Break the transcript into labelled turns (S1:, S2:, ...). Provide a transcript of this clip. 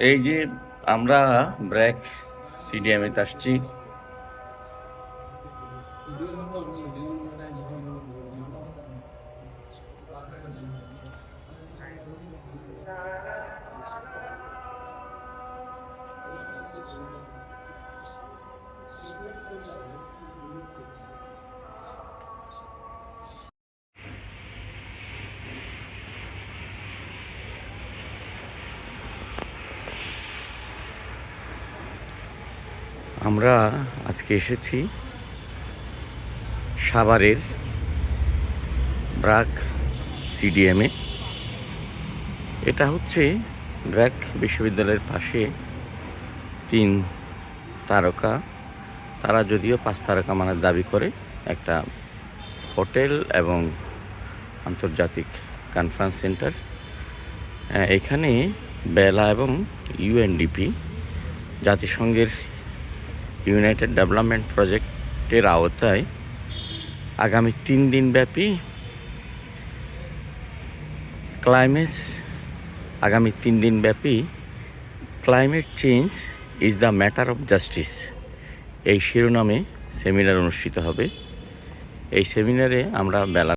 S1: এই যে আমরা ব্র্যাক সিডিএমে আসছি। আমরা আজকে এসেছি সাভারের ব্র্যাক সিডিএমে। এটা হচ্ছে ব্র্যাক বিশ্ববিদ্যালয়ের পাশে 3 তারকা, তারা যদিও 5 তারকা মানের দাবি করে, একটা হোটেল এবং আন্তর্জাতিক কনফারেন্স সেন্টার। এখানে বেলা এবং ইউএনডিপি জাতিসংঘের ইউনাইটেড ডেভেলপমেন্ট প্রজেক্টের আওতায় আগামী 3 দিনব্যাপী climate change is the matter of justice এই শিরোনামে সেমিনার অনুষ্ঠিত হবে। এই সেমিনারে আমরা বেলা